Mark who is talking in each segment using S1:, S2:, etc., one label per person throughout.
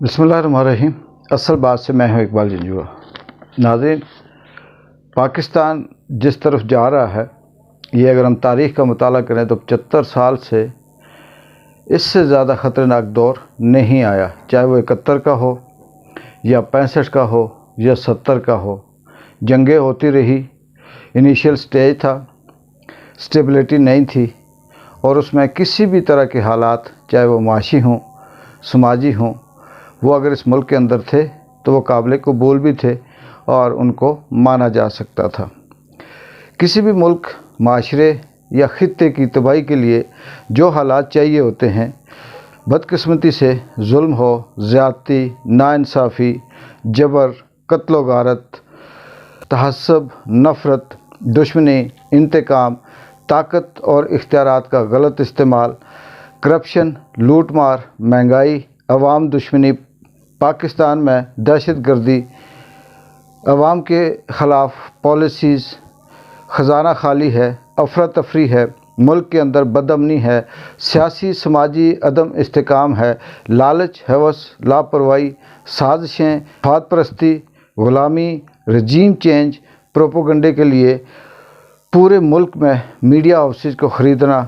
S1: बिस्मिल्लाहिर्रहमानिर्रहीम। असल बात से मैं हूँ इकबाल जंजुआ। नाज़रीन, पाकिस्तान जिस तरफ जा रहा है, ये अगर हम तारीख़ का मुताला करें तो 75 साल से इससे ज़्यादा ख़तरनाक दौर नहीं आया, चाहे वो 71 का हो या 65 का हो या 70 का हो। जंगें होती रही, इनिशियल स्टेज था, स्टेबिलिटी नहीं थी और उसमें किसी भी तरह के हालात, चाहे वो माशी हों, समाजी हों, वो अगर इस मुल्क के अंदर थे तो वो काबिल कबूल भी थे और उनको माना जा सकता था। किसी भी मुल्क, माशरे या ख़ित्ते की तबाही के लिए जो हालात चाहिए होते हैं, बदकिस्मती से जुल्म हो, ज़्यादती, नाइंसाफ़ी, जबर, कत्ल गारत, तहस्सुब, नफ़रत, दुश्मनी, इंतकाम, ताकत और इख्तियारात का गलत इस्तेमाल, करप्शन, लूट मार, महंगाई, अवाम दुश्मनी, पाकिस्तान में दहशत गर्दी, अवाम के ख़िलाफ़ पॉलिसीज़, ख़जाना खाली है, अफरा तफरी है, मुल्क के अंदर बदअमनी है, सियासी समाजी अदम इस्तेकाम है, लालच, हवस, लापरवाही, साजिशें, फाद परस्ती, ग़ुलामी, रजीम चेंज, प्रोपोगंडे के लिए पूरे मुल्क में मीडिया हाउसेस को ख़रीदना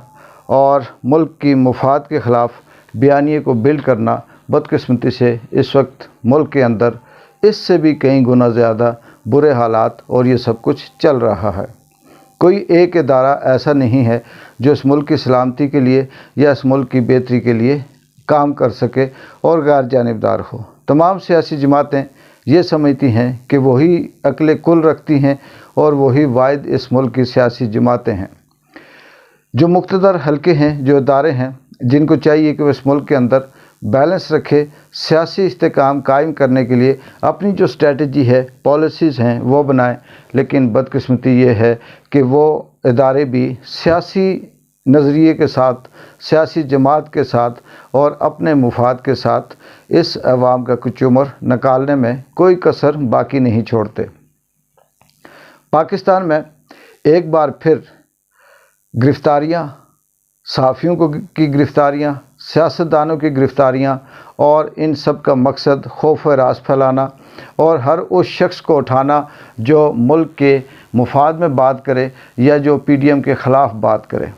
S1: और मुल्क की मुफाद के ख़िलाफ़ बयानिए को बिल्ड करना, बदकिस्मती से इस वक्त मुल्क के अंदर इससे भी कई गुना ज़्यादा बुरे हालात और ये सब कुछ चल रहा है। कोई एक इदारा ऐसा नहीं है जो इस मुल्क की सलामती के लिए या इस मुल्क की बेहतरी के लिए काम कर सके और गैर जानिबदार हो। तमाम सियासी जमातें ये समझती हैं कि वही अक्ल कुल रखती हैं और वही वाहिद इस मुल्क की सियासी जमातें हैं। जो मुक़्तदर हल्के हैं, जो इदारे हैं, जिनको चाहिए कि वो इस मुल्क के अंदर बैलेंस रखे, सियासी इस्तेकाम कायम करने के लिए अपनी जो स्ट्रेटजी है, पॉलिसीज़ हैं, वो बनाएं। लेकिन बदकिस्मती ये है कि वो इदारे भी सियासी नज़रिए के साथ, सियासी जमात के साथ और अपने मुफाद के साथ इस अवाम का कुचुमर निकालने में कोई कसर बाकी नहीं छोड़ते। पाकिस्तान में एक बार फिर गिरफ़्तारियाँ, सहाफ़ियों की गिरफ़्तारियाँ, सियासतदानों की गिरफ़्तारियाँ और इन सब का मकसद खौफ व रास फैलाना और हर उस शख्स को उठाना जो मुल्क के मुफाद में बात करे या जो PDM के ख़िलाफ़ बात करे।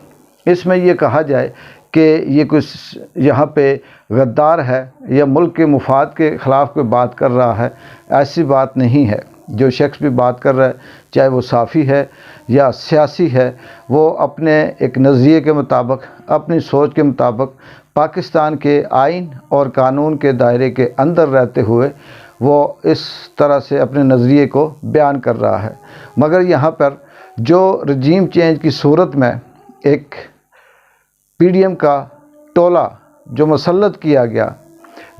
S1: इसमें यह कहा जाए कि ये कुछ यहाँ पे गद्दार है या मुल्क के मुफाद के ख़िलाफ़ कोई बात कर रहा है, ऐसी बात नहीं है। जो शख्स भी बात कर रहा है, चाहे वो साफ़ी है या सियासी है, वो अपने एक नज़रिए के मुताबिक, अपनी सोच के मुताबिक, पाकिस्तान के आइन और कानून के दायरे के अंदर रहते हुए वो इस तरह से अपने नज़रिए को बयान कर रहा है। मगर यहाँ पर जो रजीम चेंज की सूरत में एक PDM का टोला जो मुसल्लत किया गया,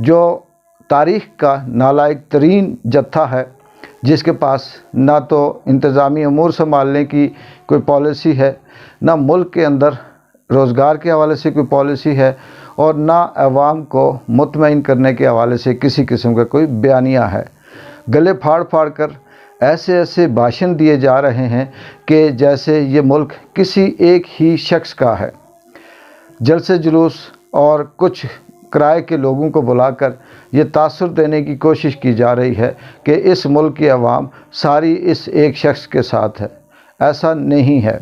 S1: जो तारीख़ का नालायक तरीन जत्था है, जिसके पास ना तो इंतज़ामी अमूर संभालने की कोई पॉलिसी है, ना मुल्क के अंदर रोज़गार के हवाले से कोई पॉलिसी है और ना अवाम को मुतमईन करने के हवाले से किसी किस्म का कोई बयानिया है। गले फाड़ फाड़ कर ऐसे ऐसे भाषण दिए जा रहे हैं कि जैसे ये मुल्क किसी एक ही शख्स का है। जलसे जुलूस और कुछ किराए के लोगों को बुलाकर ये तासुर देने की कोशिश की जा रही है कि इस मुल्क की आवाम सारी इस एक शख्स के साथ है। ऐसा नहीं है।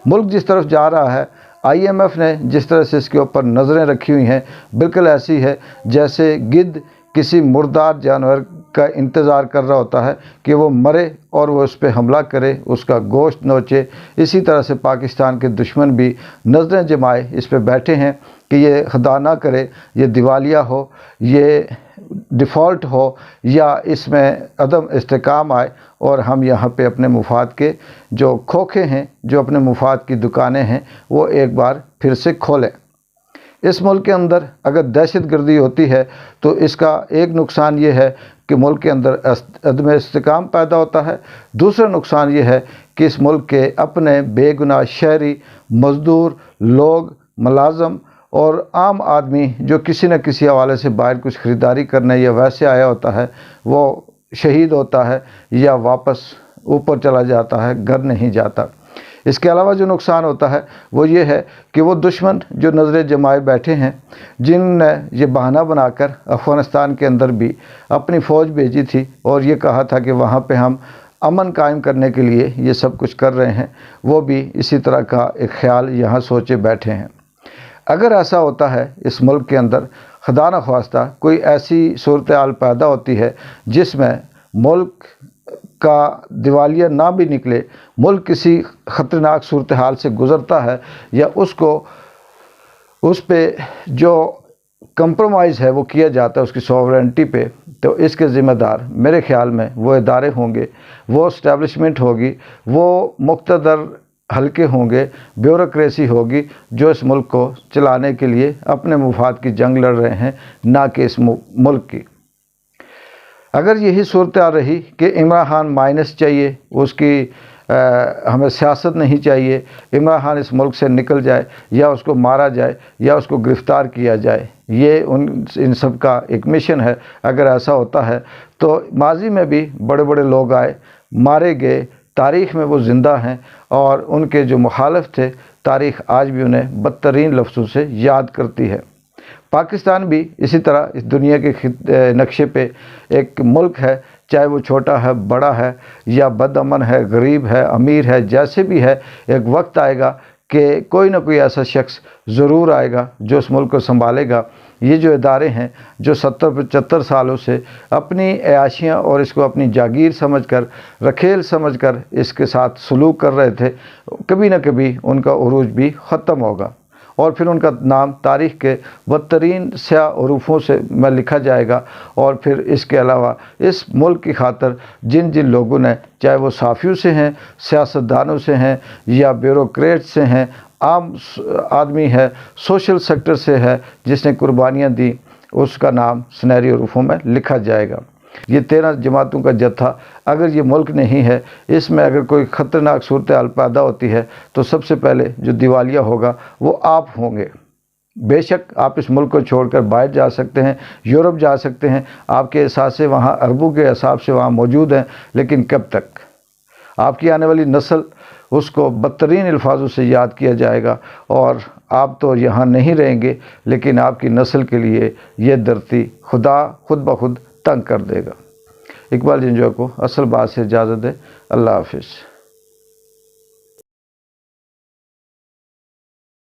S1: मुल्क जिस तरफ जा रहा है, IMF ने जिस तरह से इसके ऊपर नज़रें रखी हुई हैं, बिल्कुल ऐसी है जैसे गिद्ध किसी मुर्दार जानवर का इंतज़ार कर रहा होता है कि वो मरे और वो उस पर हमला करे, उसका गोश्त नोचे। इसी तरह से पाकिस्तान के दुश्मन भी नज़रें जमाए इस पर बैठे हैं कि ये खुदा ना करे, ये दिवालिया हो, ये डिफ़ॉल्ट हो या इसमें अदम इस्तेकाम आए और हम यहाँ पे अपने मुफाद के जो खोखे हैं, जो अपने मुफाद की दुकानें हैं, वो एक बार फिर से खोलें। इस मुल्क के अंदर अगर दहशत गर्दी होती है तो इसका एक नुकसान ये है कि मुल्क के अंदर अदम इस्तेकाम पैदा होता है। दूसरा नुकसान ये है कि इस मुल्क के अपने बेगुनाह शहरी, मज़दूर, लोग, मुलाज़म और आम आदमी जो किसी न किसी हवाले से बाहर कुछ ख़रीदारी करने या वैसे आया होता है, वो शहीद होता है या वापस ऊपर चला जाता है, घर नहीं जाता। اس کے علاوہ جو نقصان ہوتا ہے وہ یہ ہے کہ وہ دشمن جو نظریں جمائے بیٹھے ہیں، جن نے یہ بہانہ بنا کر افغانستان کے اندر بھی اپنی فوج بھیجی تھی اور یہ کہا تھا کہ وہاں پہ ہم امن قائم کرنے کے لیے یہ سب کچھ کر رہے ہیں، وہ بھی اسی طرح کا ایک خیال یہاں سوچے بیٹھے ہیں۔ اگر ایسا ہوتا ہے اس ملک کے اندر، خدا نخواستہ کوئی ایسی صورتحال پیدا ہوتی ہے جس میں ملک کا دیوالیہ نہ بھی نکلے، ملک کسی خطرناک صورتحال سے گزرتا ہے، یا اس پہ جو کمپرومائز ہے وہ کیا جاتا ہے اس کی سوورنٹی پہ، تو اس کے ذمہ دار میرے خیال میں وہ ادارے ہوں گے، وہ اسٹیبلشمنٹ ہوگی، وہ مقتدر حلقے ہوں گے، بیوروکریسی ہوگی، جو اس ملک کو چلانے کے لیے اپنے مفاد کی جنگ لڑ رہے ہیں، نہ کہ اس ملک کی۔ اگر یہی صورتحال رہی کہ عمران خان مائنس چاہیے، اس کی ہمیں سیاست نہیں چاہیے، عمران خان اس ملک سے نکل جائے، یا اس کو مارا جائے، یا اس کو گرفتار کیا جائے، یہ ان سب کا ایک مشن ہے۔ اگر ایسا ہوتا ہے تو ماضی میں بھی بڑے بڑے لوگ آئے، مارے گئے، تاریخ میں وہ زندہ ہیں، اور ان کے جو مخالف تھے، تاریخ آج بھی انہیں بدترین لفظوں سے یاد کرتی ہے۔ پاکستان بھی اسی طرح اس دنیا کے نقشے پہ ایک ملک ہے، چاہے وہ چھوٹا ہے، بڑا ہے، یا بد امن ہے، غریب ہے، امیر ہے، جیسے بھی ہے، ایک وقت آئے گا کہ کوئی نہ کوئی ایسا شخص ضرور آئے گا جو اس ملک کو سنبھالے گا۔ یہ جو ادارے ہیں جو 70-75 سالوں سے اپنی عیاشیاں اور اس کو اپنی جاگیر سمجھ کر، رکھیل سمجھ کر اس کے ساتھ سلوک کر رہے تھے، کبھی نہ کبھی ان کا عروج بھی ختم ہوگا، اور پھر ان کا نام تاریخ کے بدترین سیاہ حروفوں سے میں لکھا جائے گا۔ اور پھر اس کے علاوہ اس ملک کی خاطر جن لوگوں نے، چاہے وہ صحافیوں سے ہیں، سیاستدانوں سے ہیں، یا بیوروکریٹ سے ہیں، عام آدمی ہے، سوشل سیکٹر سے ہے، جس نے قربانیاں دی، اس کا نام سنہری حروفوں میں لکھا جائے گا۔ یہ 13 جماعتوں کا جتھا اگر یہ ملک نہیں ہے، اس میں اگر کوئی خطرناک صورتحال پیدا ہوتی ہے تو سب سے پہلے جو دیوالیہ ہوگا وہ آپ ہوں گے۔ بے شک آپ اس ملک کو چھوڑ کر باہر جا سکتے ہیں، یورپ جا سکتے ہیں، آپ کے احساسے وہاں اربوں کے حساب سے وہاں موجود ہیں، لیکن کب تک؟ آپ کی آنے والی نسل اس کو بدترین الفاظوں سے یاد کیا جائے گا، اور آپ تو یہاں نہیں رہیں گے، لیکن آپ کی نسل کے لیے یہ دھرتی خدا خود بخود تنگ کر دے گا۔ اقبال جنجوع کو اصل بات سے اجازت دے۔ اللہ حافظ۔